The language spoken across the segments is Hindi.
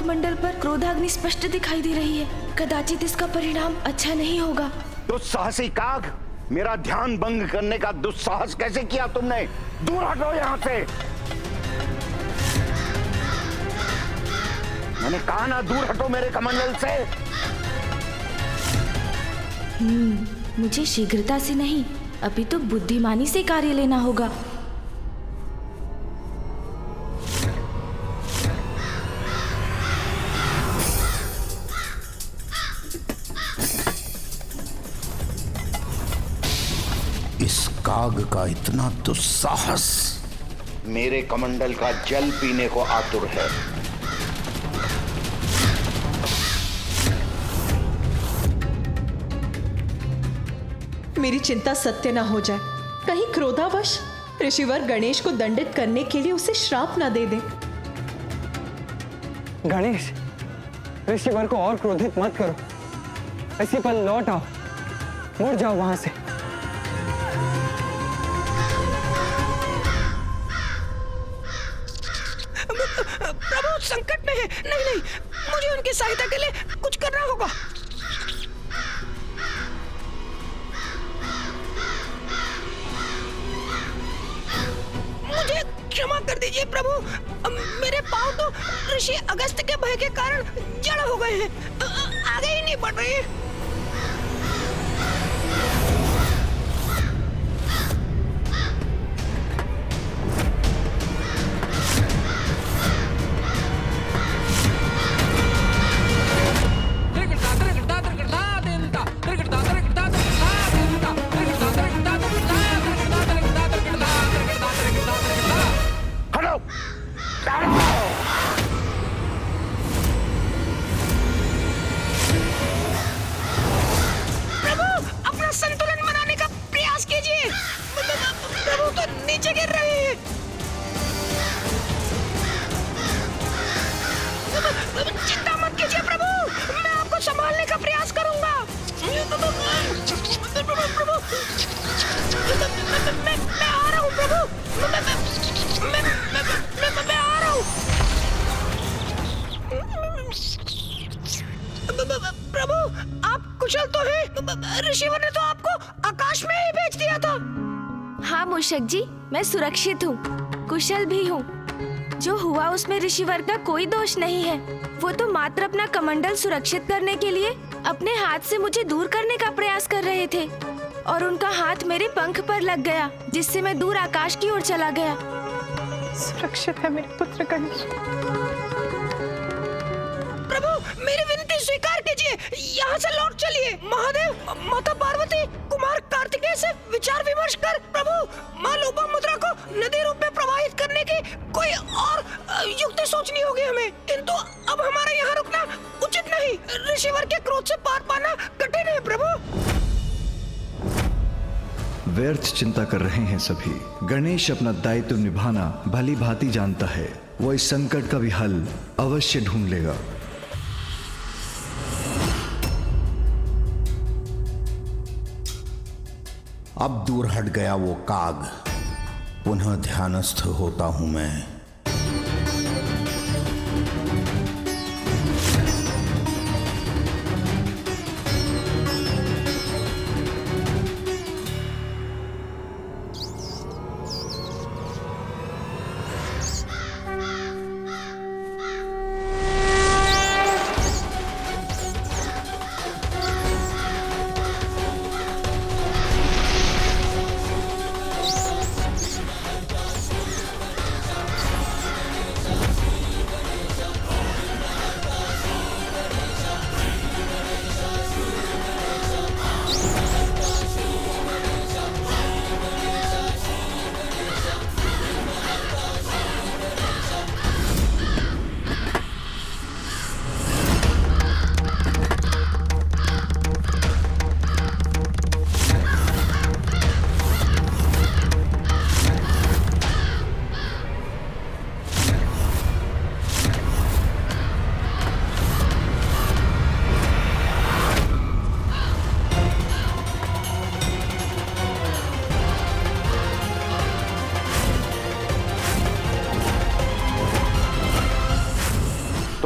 कमंडल पर क्रोधाग्नि स्पष्ट दिखाई दे रही है। कदाचित इसका परिणाम अच्छा नहीं होगा। दुस्साहसी काग, मेरा ध्यान भंग करने का दुस्साहस कैसे किया तुमने? दूर हटो यहाँ से। मैंने कहा ना, दूर हटो मेरे कमंडल से। मुझे शीघ्रता से नहीं, अभी तो बुद्धिमानी से कार्य लेना होगा। इस काग का इतना दुस्साहस मेरे कमंडल का जल पीने को आतुर है। मेरी चिंता सत्य ना हो जाए। कहीं क्रोधावश ऋषिवर गणेश को दंडित करने के लिए उसे श्राप ना दे दे। गणेश, ऋषिवर को और क्रोधित मत करो। इसी पल लौट आओ, मुड़ जाओ वहां से। प्रभु संकट में है। नहीं नहीं, मुझे उनकी सहायता के लिए कुछ करना होगा। मुझे क्षमा कर दीजिए प्रभु, मेरे पांव तो ऋषि अगस्त के भय के कारण जड़ हो गए हैं, आगे ही नहीं बढ़ रहे। चिंता मत कीजिए प्रभु, मैं आपको संभालने का प्रयास करूंगा। प्रभु, मैं आ रहा हूँ प्रभु, मैं आ रहा हूँ। प्रभु, आप कुशल तो हैं? ऋषिवर ने तो आपको आकाश में ही भेज दिया था। हाँ मूषक जी, मैं सुरक्षित हूँ, कुशल भी हूँ। जो हुआ उसमें ऋषिवर का कोई दोष नहीं है। वो तो मात्र अपना कमंडल सुरक्षित करने के लिए अपने हाथ से मुझे दूर करने का प्रयास कर रहे थे और उनका हाथ मेरे पंख पर लग गया, जिससे मैं दूर आकाश की ओर चला गया। सुरक्षित है मेरे पुत्र गणेश। प्रभु, मेरी विनती स्वीकार कीजिए, यहाँ से लौट चलिए। महादेव, माता पार्वती, कुमार कार्तिकेय से विचार विमर्श कर प्रभु माँ लोपामुद्रा को नदी रूप में प्रवाहित करने की कोई और युक्ति सोचनी होगी हमें, किंतु अब हमारा यहाँ रुकना उचित नहीं। ऋषिवर के क्रोध से पार पाना कठिन है प्रभु। व्यर्थ चिंता कर रहे हैं सभी। गणेश अपना दायित्व निभाना भली भांति जानता है। वो इस संकट का भी हल अवश्य ढूंढ लेगा। अब दूर हट गया वो काग, पुनः ध्यानस्थ होता हूं मैं।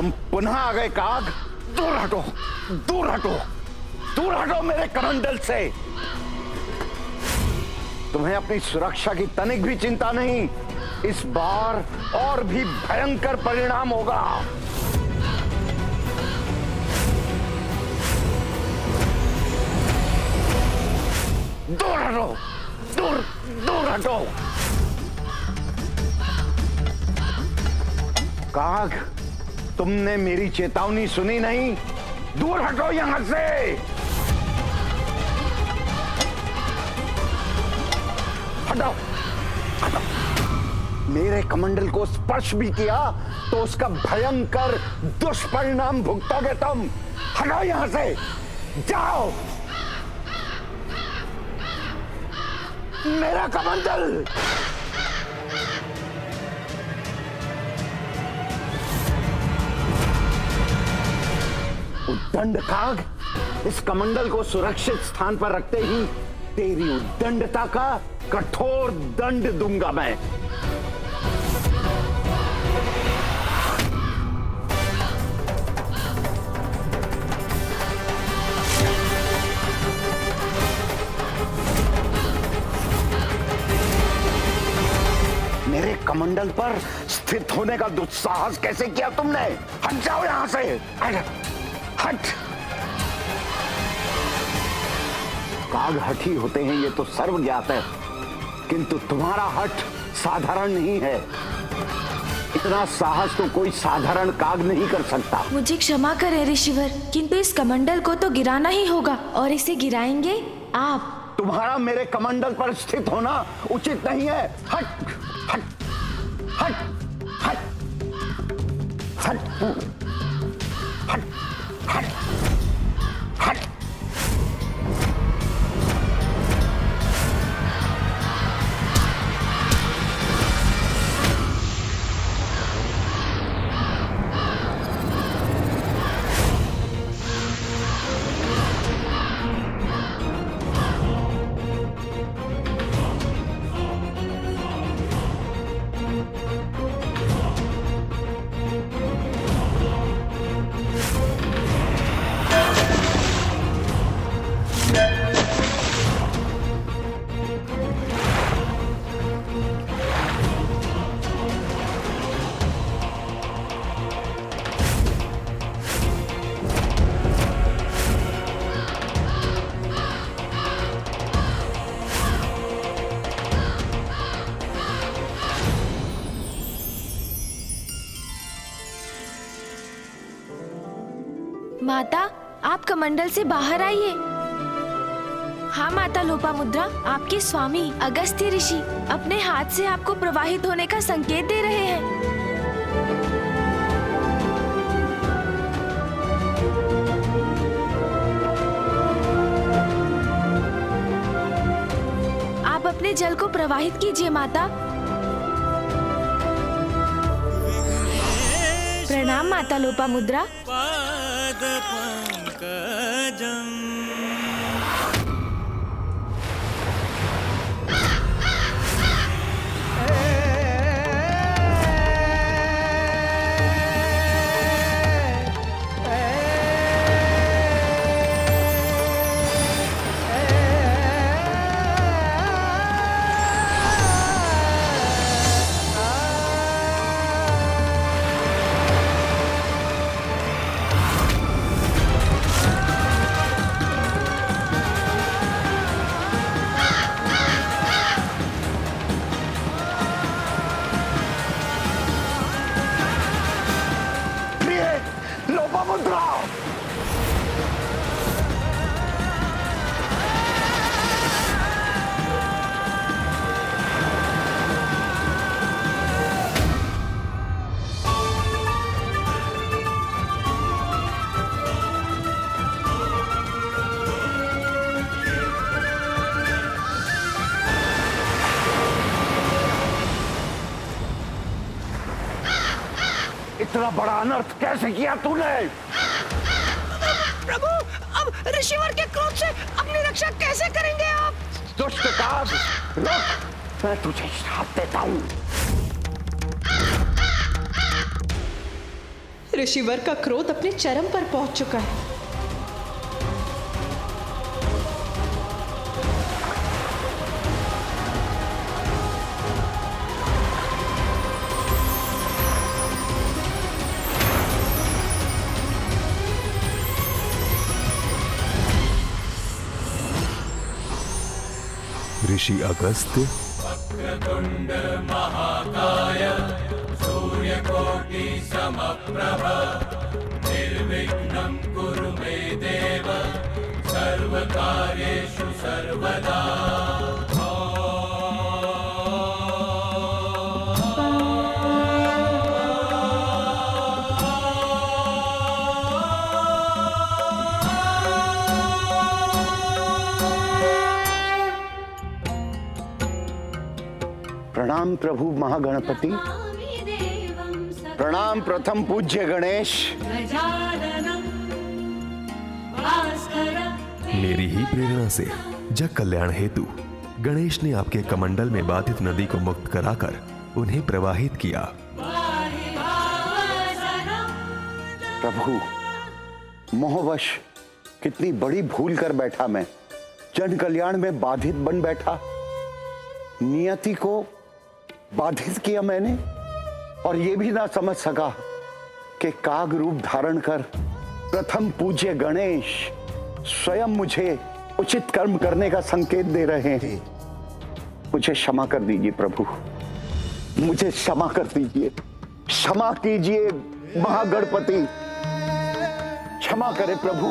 तुम पुनः आ गए काग। दूर हटो, दूर हटो, दूर हटो मेरे कमंडल से। तुम्हें अपनी सुरक्षा की तनिक भी चिंता नहीं। इस बार और भी भयंकर परिणाम होगा। दूर हटो, दूर दूर हटो। काग, तुमने मेरी चेतावनी सुनी नहीं? दूर हटो यहां से। हटाओ, हटाओ। मेरे कमंडल को स्पर्श भी किया तो उसका भयंकर दुष्परिणाम भुगतोगे तुम। हटाओ यहां से, जाओ। मेरा कमंडल। उद्दंड काग, इस कमंडल को सुरक्षित स्थान पर रखते ही तेरी उद्दंडता का कठोर दंड दूंगा मैं। मेरे कमंडल पर स्थित होने का दुस्साहस कैसे किया तुमने? हट जाओ यहां से, हट। काग हठी होते हैं ये तो सर्व ज्ञात है, किंतु तुम्हारा हठ साधारण नहीं है। इतना साहस तो कोई साधारण काग नहीं कर सकता। मुझे क्षमा करें ऋषिवर, किंतु इस कमंडल को तो गिराना ही होगा, और इसे गिराएंगे आप। तुम्हारा मेरे कमंडल पर स्थित होना उचित नहीं है। हट, हट, हट, हट, हट, हट, हट, हट। माता, आप कमंडल से बाहर आइए। हाँ माता लोपामुद्रा, आपके स्वामी अगस्त्य ऋषि अपने हाथ से आपको प्रवाहित होने का संकेत दे रहे हैं। आप अपने जल को प्रवाहित कीजिए माता। प्रणाम माता लोपामुद्रा। इतना बड़ा अनर्थ कैसे किया तूने? प्रभु, अब ऋषिवर के क्रोध से अपनी रक्षा कैसे करेंगे आप? दुष्ट काग, रुक, मैं तुझे श्राप देता हूं। ऋषिवर का क्रोध अपने चरम पर पहुंच चुका है। ऋषि अगस्त्य, प्रणाम प्रभु महागणपति, प्रणाम प्रथम पूज्य गणेश। मेरी ही प्रेरणा से जग कल्याण हेतु गणेश ने आपके कमंडल में बाधित नदी को मुक्त कराकर उन्हें प्रवाहित किया। प्रभु, मोहवश कितनी बड़ी भूल कर बैठा मैं। जन कल्याण में बाधित बन बैठा, नियति को बाधित किया मैंने, और ये भी ना समझ सका कि काग रूप धारण कर प्रथम पूज्य गणेश स्वयं मुझे उचित कर्म करने का संकेत दे रहे हैं। मुझे क्षमा कर दीजिए प्रभु, मुझे क्षमा कर दीजिए, क्षमा कीजिए महागणपति, क्षमा करें प्रभु।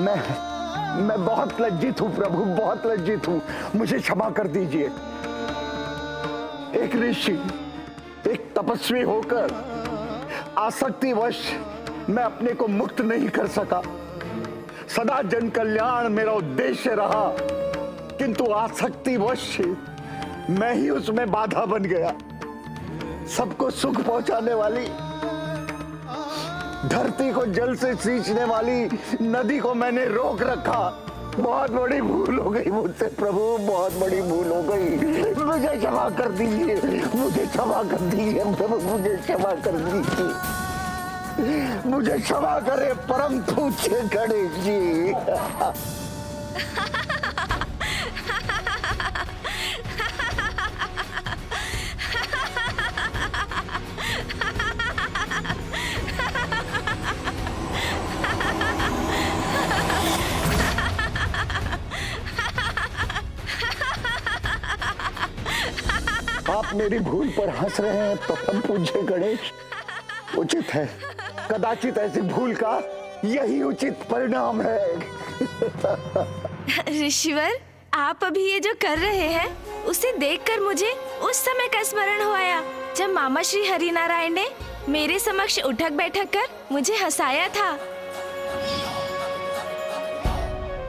मैं बहुत लज्जित हूं प्रभु, बहुत लज्जित हूं, मुझे क्षमा कर दीजिए। एक ऋषि, एक तपस्वी होकर आसक्तिवश मैं अपने को मुक्त नहीं कर सका। सदा जन कल्याण मेरा उद्देश्य रहा, किंतु आसक्तिवश मैं ही उसमें बाधा बन गया। सबको सुख पहुंचाने वाली, धरती को जल से सींचने वाली नदी को मैंने रोक रखा। बहुत बड़ी भूल हो गई मुझसे प्रभु, बहुत बड़ी भूल हो गई। मुझे क्षमा कर दीजिए, मुझे क्षमा कर दीजिए प्रभु, मुझे क्षमा कर दीजिए, मुझे क्षमा करे परम पूज्य गणेश जी। आप मेरी भूल पर हंस रहे हैं परम पूज्य गणेश। उचित है, कदाचित ऐसी भूल का यही उचित परिणाम है। ऋषिवर, आप अभी ये जो कर रहे हैं उसे देखकर मुझे उस समय का स्मरण हो आया जब मामा श्री हरिनारायण ने मेरे समक्ष उठक बैठक कर मुझे हंसाया था।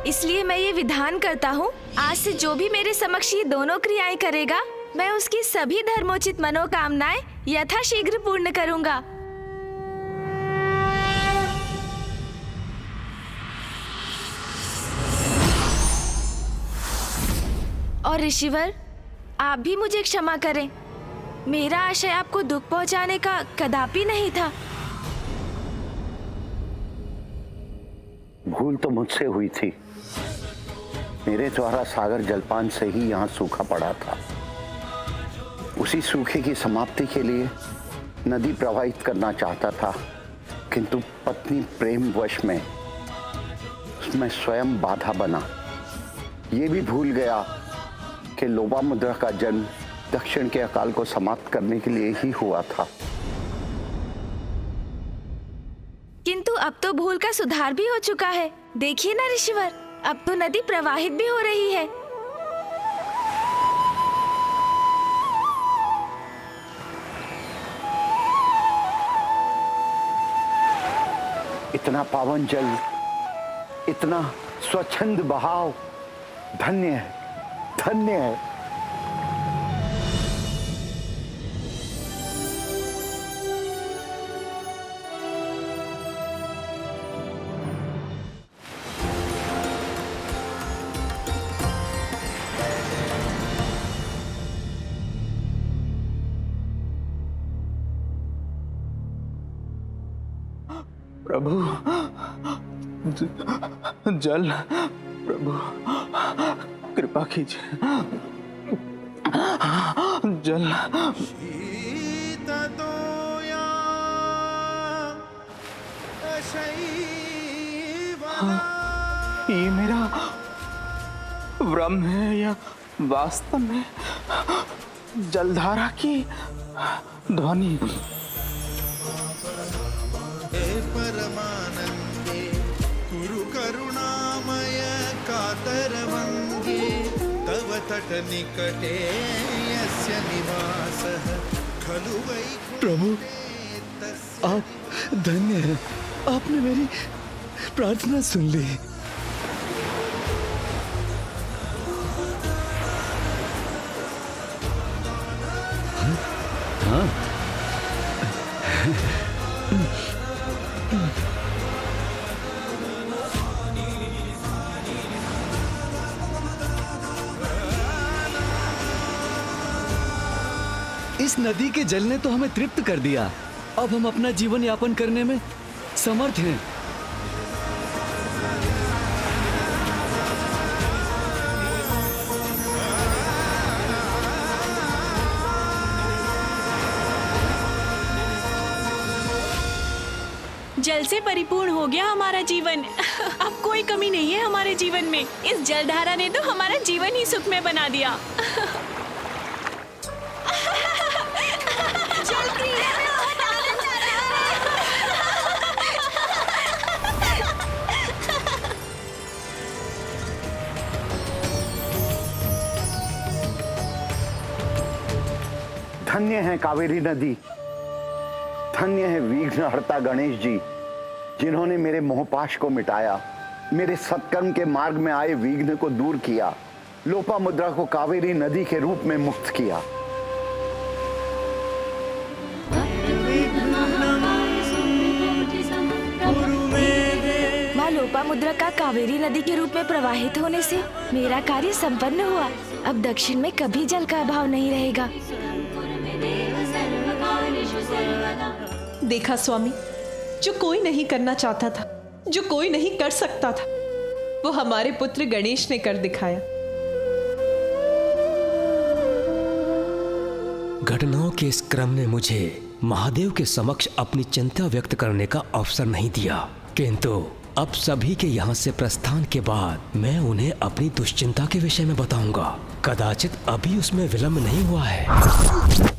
इसलिए मैं ये विधान करता हूँ, आज से जो भी मेरे समक्ष ये दोनों क्रियाएं करेगा, मैं उसकी सभी धर्मोचित मनोकामनाएं यथाशीघ्र पूर्ण करूंगा। और ऋषिवर, आप भी मुझे क्षमा करें। मेरा आशय आपको दुख पहुंचाने का कदापि नहीं था। भूल तो मुझसे हुई थी। मेरे द्वारा सागर जलपान से ही यहाँ सूखा पड़ा था। उसी सूखे की समाप्ति के लिए नदी प्रवाहित करना चाहता था, किंतु पत्नी प्रेम वश में उसमें स्वयं बाधा बना। ये भी भूल गया कि लोपामुद्रा का जन्म दक्षिण के अकाल को समाप्त करने के लिए ही हुआ था। किंतु अब तो भूल का सुधार भी हो चुका है। देखिए ना ऋषिवर, अब तो नदी प्रवाहित भी हो रही है। इतना पावन जल, इतना स्वच्छंद बहाव, धन्य है, धन्य है। प्रभु जल, प्रभु कृपा कीजिए, जल। ये मेरा भ्रम है या वास्तव में जलधारा की ध्वनि? हे परमानंदे कुरु करुणामय कातरवंगे तव तट निकटे यस्य निवासः खलु वैकुंठे। प्रभु, आप धन्य हैं, आपने मेरी प्रार्थना सुन ली। हाँ? इस नदी के जल ने तो हमें तृप्त कर दिया। अब हम अपना जीवन यापन करने में समर्थ हैं। जल से परिपूर्ण हो गया हमारा जीवन। अब कोई कमी नहीं है हमारे जीवन में। इस जलधारा ने तो हमारा जीवन ही सुखमय बना दिया। धन्य है कावेरी नदी, धन्य है विघ्नहर्ता गणेश जी, जिन्होंने मेरे मोहपाश को मिटाया, मेरे सत्कर्म के मार्ग में आए विघ्न को दूर किया, लोपामुद्रा को कावेरी नदी के रूप में मुक्त किया। माँ लोपामुद्रा का कावेरी नदी के रूप में प्रवाहित होने से मेरा कार्य संपन्न हुआ। अब दक्षिण में कभी जल का अभाव नहीं रहेगा। देखा स्वामी, जो कोई नहीं करना चाहता था, जो कोई नहीं कर सकता था, वो हमारे पुत्र गणेश ने कर दिखाया। घटनाओं के इस क्रम ने मुझे महादेव के समक्ष अपनी चिंता व्यक्त करने का अवसर नहीं दिया, किंतु अब सभी के यहाँ से प्रस्थान के बाद मैं उन्हें अपनी दुश्चिंता के विषय में बताऊंगा। कदाचित अभी उसमें विलंब नहीं हुआ है।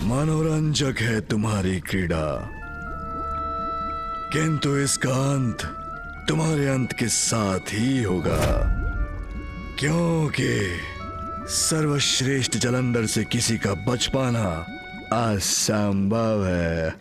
मनोरंजक है तुम्हारी क्रीड़ा, किंतु इसका अंत तुम्हारे अंत के साथ ही होगा, क्योंकि सर्वश्रेष्ठ जलंधर से किसी का बच पाना असंभव है।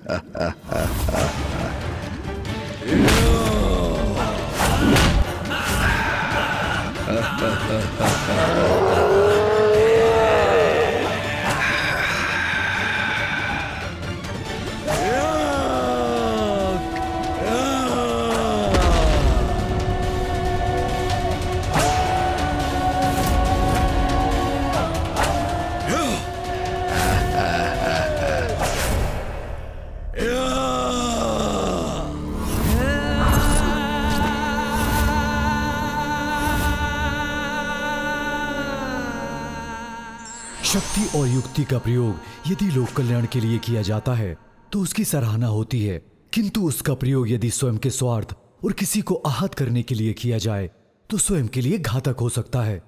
शक्ति और युक्ति का प्रयोग यदि लोक कल्याण के लिए किया जाता है तो उसकी सराहना होती है, किंतु उसका प्रयोग यदि स्वयं के स्वार्थ और किसी को आहत करने के लिए किया जाए तो स्वयं के लिए घातक हो सकता है।